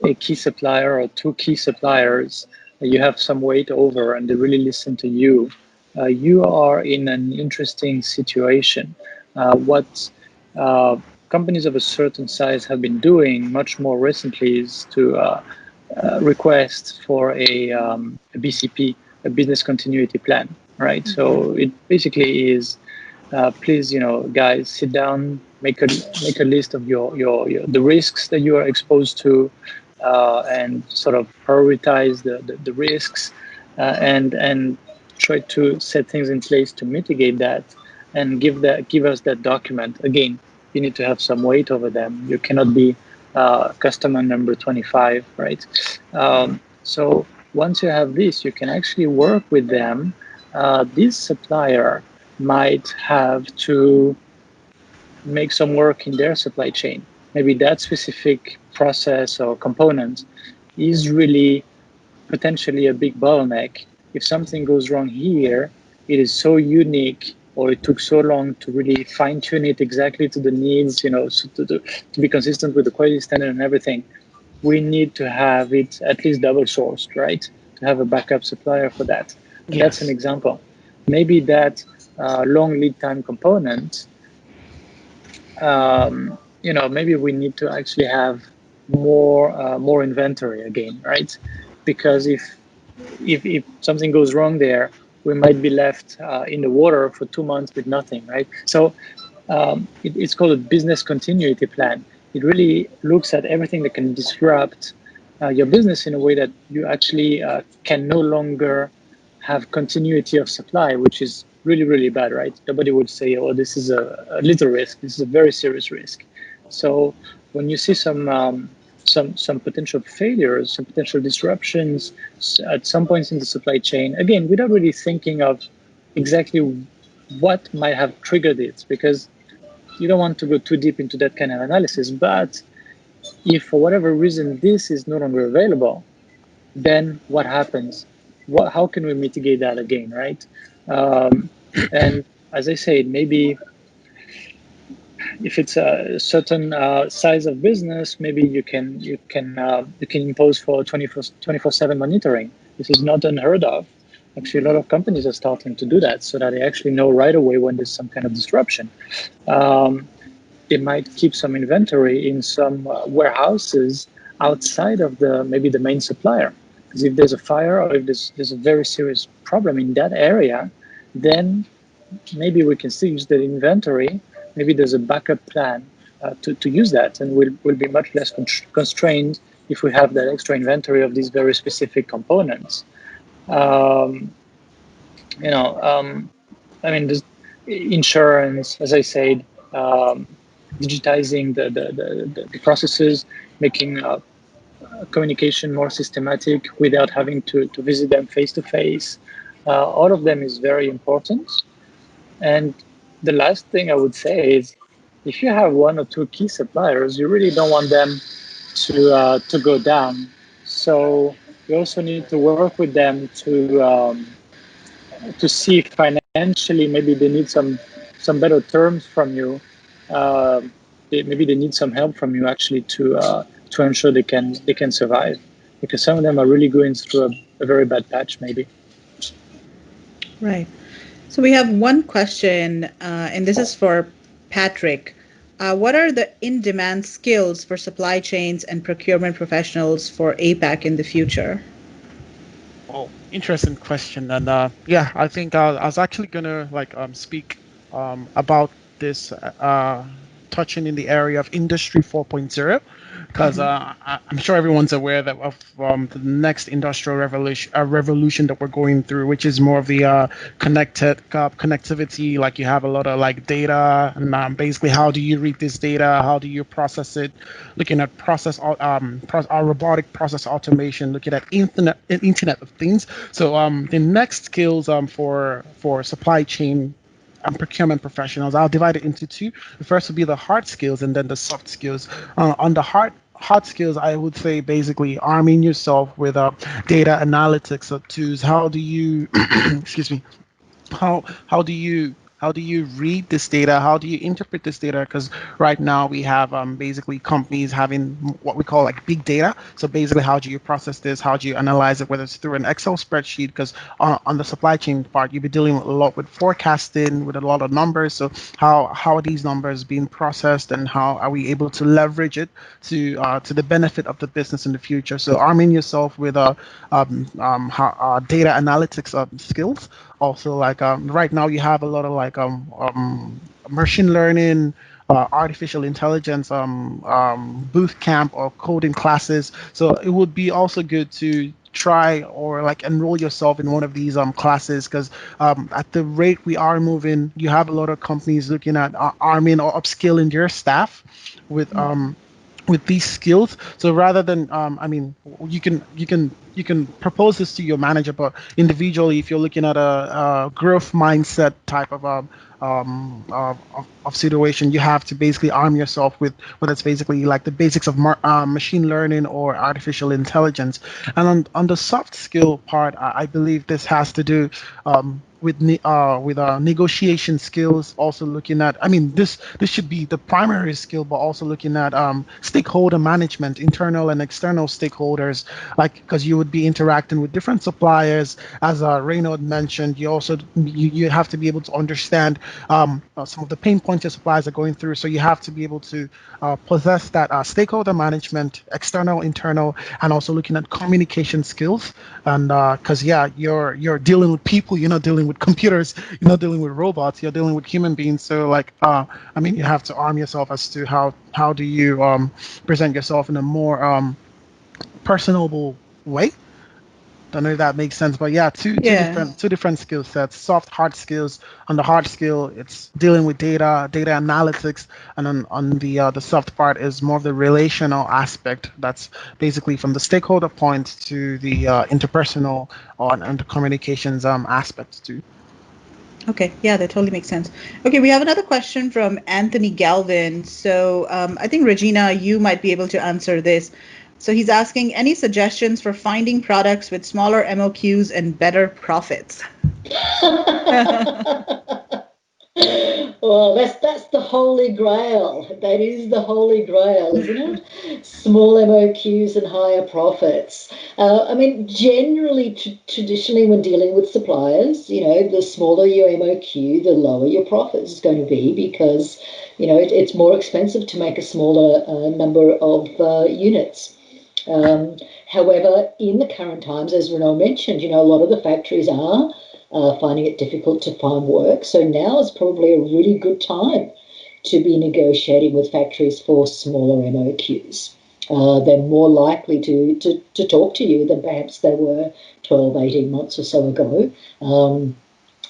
a key supplier or two key suppliers, you have some weight over, and they really listen to you. You are in an interesting situation. What companies of a certain size have been doing much more recently is to request for a BCP, a business continuity plan, right? Mm-hmm. So it basically is, please, guys, sit down, make a list of your the risks that you are exposed to, and sort of prioritize the risks, and try to set things in place to mitigate that, and give us that document. Again, you need to have some weight over them. You cannot be customer number 25, right? So once you have this, you can actually work with them. This supplier might have to make some work in their supply chain. Maybe that specific process or component is really potentially a big bottleneck. If something goes wrong here, it is so unique, or it took so long to really fine tune it exactly to the needs, so to be consistent with the quality standard and everything. We need to have it at least double sourced, right? To have a backup supplier for that. Yes. That's an example. Maybe that long lead time component, maybe we need to actually have more inventory again, right? Because if something goes wrong there, we might be left in the water for 2 months with nothing, right? So it's called a business continuity plan. It really looks at everything that can disrupt your business in a way that you actually can no longer have continuity of supply, which is really, really bad, right? Nobody would say, oh, this is a little risk. This is a very serious risk. So when you see some potential failures, some potential disruptions at some points in the supply chain, again, without really thinking of exactly what might have triggered it, because you don't want to go too deep into that kind of analysis. But if for whatever reason this is no longer available, then what happens? How can we mitigate that again, right? And as I said, maybe if it's a certain size of business, maybe you can impose for 24/7 monitoring. This is not unheard of. Actually, a lot of companies are starting to do that, so that they actually know right away when there's some kind of disruption. They might keep some inventory in some warehouses outside of maybe the main supplier. Because if there's a fire, or if there's a very serious problem in that area, then maybe we can still use the inventory. Maybe there's a backup plan to use that, and we'll be much less constrained if we have that extra inventory of these very specific components. I mean, there's insurance, as I said, digitizing the processes, making communication more systematic without having to visit them face to face. All of them is very important. And the last thing I would say is, if you have one or two key suppliers, you really don't want them to go down. So you also need to work with them to see financially, maybe they need some better terms from you. Maybe they need some help from you actually to ensure they can survive, because some of them are really going through a very bad patch maybe. Right. So we have one question, and this is for Patrick. What are the in-demand skills for supply chains and procurement professionals for APAC in the future? Oh, interesting question. And yeah, I think I was actually gonna speak about this touching in the area of Industry 4.0, because I'm sure everyone's aware that of the next industrial revolution that we're going through, which is more of the connectivity. Like, you have a lot of data, and basically, how do you read this data? How do you process it? Looking at our robotic process automation, looking at Internet of Things. So the next skills for supply chain procurement professionals. I'll divide it into two. The first would be the hard skills, and then the soft skills. On the hard skills, I would say basically arming yourself with data analytics tools. How do you, excuse me, how do you read this data? How do you interpret this data? Because right now we have basically companies having what we call like big data. So basically, how do you process this? How do you analyze it? Whether it's through an Excel spreadsheet, because on the supply chain part, you'll be dealing with a lot with forecasting, with a lot of numbers. So how are these numbers being processed, and how are we able to leverage it to the benefit of the business in the future? So arming yourself with data analytics skills. Also, like right now you have a lot of like machine learning, artificial intelligence boot camp or coding classes. So it would be also good to try or like enroll yourself in one of these classes, because at the rate we are moving, you have a lot of companies looking at arming or upskilling their staff with these skills. So rather than I mean, you can propose this to your manager, but individually, if you're looking at a growth mindset type of situation, you have to basically arm yourself with what it's basically like the basics of machine learning or artificial intelligence. And on the soft skill part, I believe this has to do with negotiation skills. Also looking at, I mean, this should be the primary skill, but also looking at stakeholder management, internal and external stakeholders, like because you would be interacting with different suppliers. As Renaud mentioned, you have to be able to understand some of the pain points your suppliers are going through. So you have to be able to possess that stakeholder management, external, internal, and also looking at communication skills. And because you're dealing with people, you're not dealing with computers, you're not dealing with robots, you're dealing with human beings. So like I mean, you have to arm yourself as to how do you present yourself in a more personable way. Don't know if that makes sense, but yeah, Yeah. two different skill sets, soft, hard skills. On the hard skill, it's dealing with data analytics, and on the soft part is more of the relational aspect. That's basically from the stakeholder point to the interpersonal and the communications aspects too. Okay, yeah, that totally makes sense. Okay, we have another question from Anthony Galvin. So I think Regina, you might be able to answer this. So he's asking any suggestions for finding products with smaller MOQs and better profits. Well, that's the holy grail. That is the holy grail, isn't it? Small MOQs and higher profits. I mean, generally, traditionally, when dealing with suppliers, the smaller your MOQ, the lower your profit is going to be because, it's more expensive to make a smaller number of units. However, in the current times, as Renaud mentioned, a lot of the factories are finding it difficult to find work. So now is probably a really good time to be negotiating with factories for smaller MOQs. They're more likely to talk to you than perhaps they were 12, 18 months or so ago. And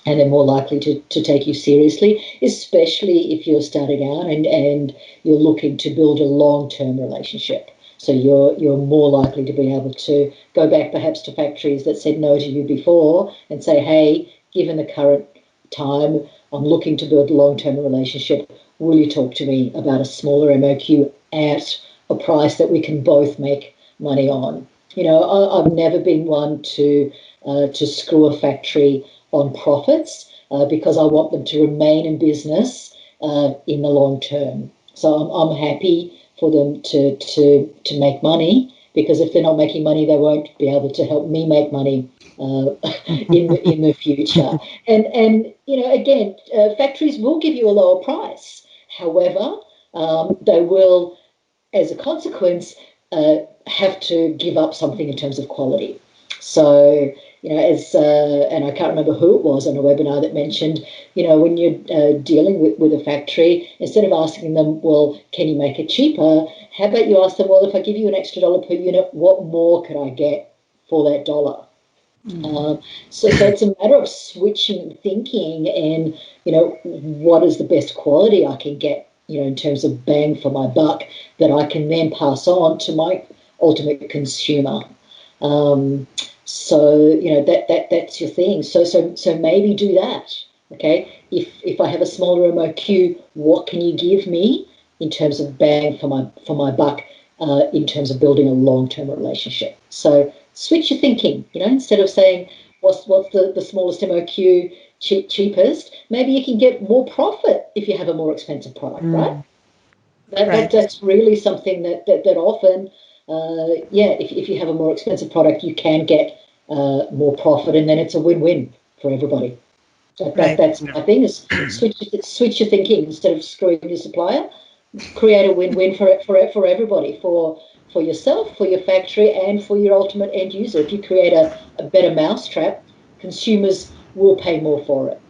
they're more likely to take you seriously, especially if you're starting out and you're looking to build a long-term relationship. So you're more likely to be able to go back perhaps to factories that said no to you before and say, hey, given the current time, I'm looking to build a long-term relationship. Will you talk to me about a smaller MOQ at a price that we can both make money on? I've never been one to screw a factory on profits because I want them to remain in business in the long term. So I'm happy for them to make money, because if they're not making money, they won't be able to help me make money in the future. And again, factories will give you a lower price. However, they will, as a consequence, have to give up something in terms of quality. So, and I can't remember who it was on a webinar that mentioned, when you're dealing with a factory, instead of asking them, well, can you make it cheaper? How about you ask them, well, if I give you an extra dollar per unit, what more could I get for that dollar? So it's a matter of switching thinking and, what is the best quality I can get, in terms of bang for my buck that I can then pass on to my ultimate consumer. So that's your thing. So maybe do that. Okay, if I have a smaller MOQ, what can you give me in terms of bang for my buck, in terms of building a long-term relationship? So switch your thinking. Instead of saying what's the smallest MOQ, cheapest, maybe you can get more profit if you have a more expensive product, right? That's really something that often, if you have a more expensive product, you can get more profit, and then it's a win-win for everybody. That's my thing, is switch your thinking. Instead of screwing your supplier, create a win-win for everybody, for yourself, for your factory, and for your ultimate end user. If you create a better mousetrap, consumers will pay more for it.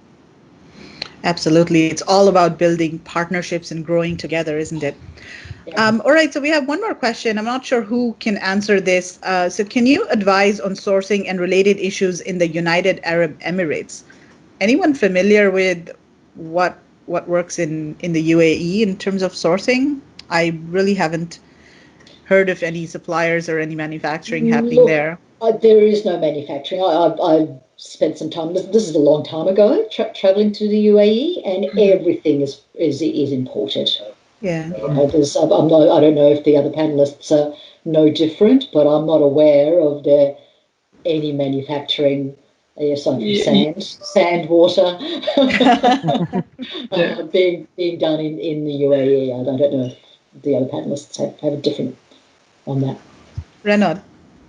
Absolutely. It's all about building partnerships and growing together, isn't it? Yeah. All right, so we have one more question. I'm not sure who can answer this. So can you advise on sourcing and related issues in the United Arab Emirates? Anyone familiar with what works in the UAE in terms of sourcing? I really haven't heard of any suppliers or any manufacturing happening Look, there. there is no manufacturing. I spent some time. This is a long time ago, traveling to the UAE, and everything is imported. Yeah. I don't know if the other panelists are no different, but I'm not aware of any manufacturing, aside from sand, water, being done in the UAE. I don't know if the other panelists have a different on that. Renaud,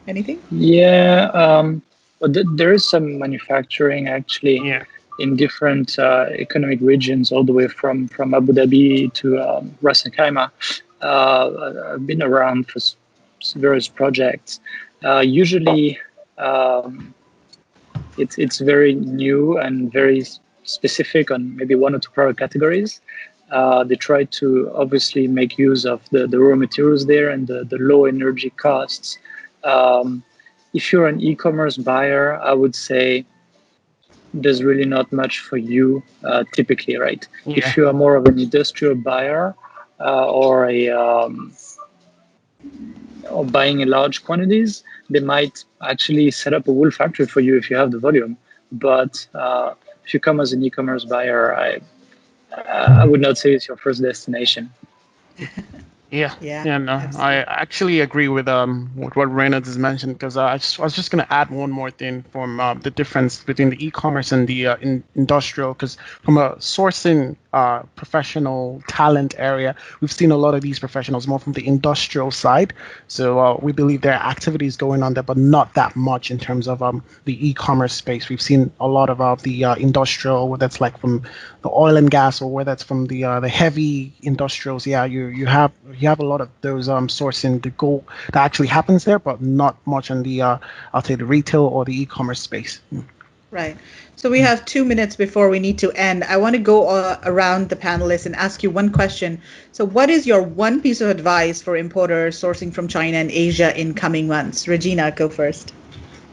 anything? Yeah, but there is some manufacturing actually in different economic regions, all the way from Abu Dhabi to Ras Al Khaimah. I've been around for various projects. Usually, it's very new and very specific on maybe one or two product categories. They try to obviously make use of the raw materials there and the low energy costs. If you're an e-commerce buyer, I would say there's really not much for you typically, right? Yeah. If you are more of an industrial buyer or buying in large quantities, they might actually set up a wool factory for you if you have the volume. But if you come as an e-commerce buyer, I would not say it's your first destination. Yeah, Yeah, yeah, no, I absolutely. actually agree with what Reynolds has mentioned, because I was just going to add one more thing from the difference between the e-commerce and the industrial, because from a sourcing professional talent area, we've seen a lot of these professionals more from the industrial side. So we believe there are activities going on there, but not that much in terms of the e-commerce space. We've seen a lot of the industrial, whether that's like from the oil and gas or whether it's from the heavy industrials. Yeah, you have a lot of those sourcing the go that actually happens there, but not much on the I'll say the retail or the e-commerce space. Right. So we have 2 minutes before we need to end. I want to go around the panelists and ask you one question. So what is your one piece of advice for importers sourcing from China and Asia in coming months? Regina, go first.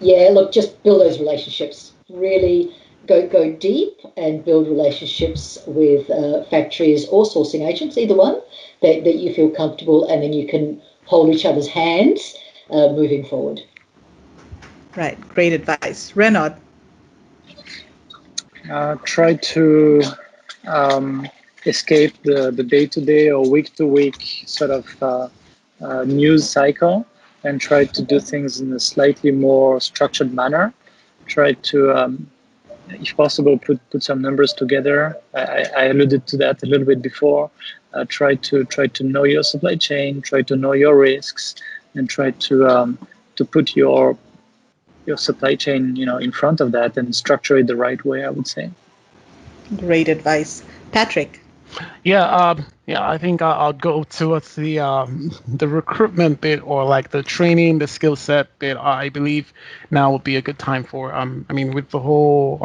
Yeah, look, just build those relationships. Really go deep and build relationships with factories or sourcing agents, either one, that you feel comfortable, and then you can hold each other's hands moving forward. Right. Great advice. Renaud. Try to escape the day-to-day or week-to-week sort of news cycle, and try to do things in a slightly more structured manner. Try to, if possible, put some numbers together. I alluded to that a little bit before. Try to know your supply chain, try to know your risks, and try to put your supply chain, in front of that and structure it the right way, I would say. Great advice. Patrick. Yeah, yeah. I think I'll go towards the recruitment bit, or like the training, the skill set bit. I believe now would be a good time for. I mean, with the whole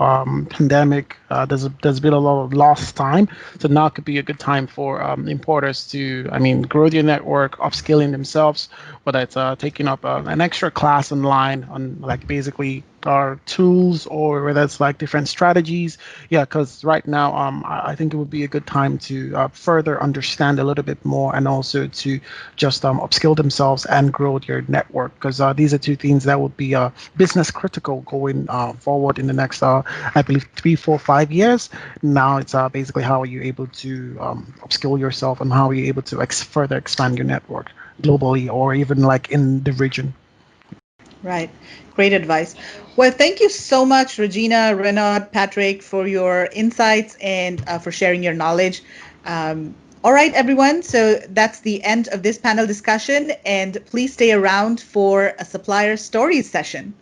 pandemic, there's been a lot of lost time, so now could be a good time for importers to, I mean, grow their network, upskilling themselves, whether it's taking up an extra class online on like basically our tools, or whether it's like different strategies. Yeah, because right now I think it would be a good time to further understand a little bit more, and also to just upskill themselves and grow their network, because these are two things that would be business critical going forward in the next, I believe, 3, 4, 5 years. Now it's basically how are you able to upskill yourself, and how are you able to further expand your network globally, or even like in the region. Right. Great advice. Well, thank you so much, Regina, Renaud, Patrick, for your insights and for sharing your knowledge. All right, everyone. So that's the end of this panel discussion. And please stay around for a supplier stories session.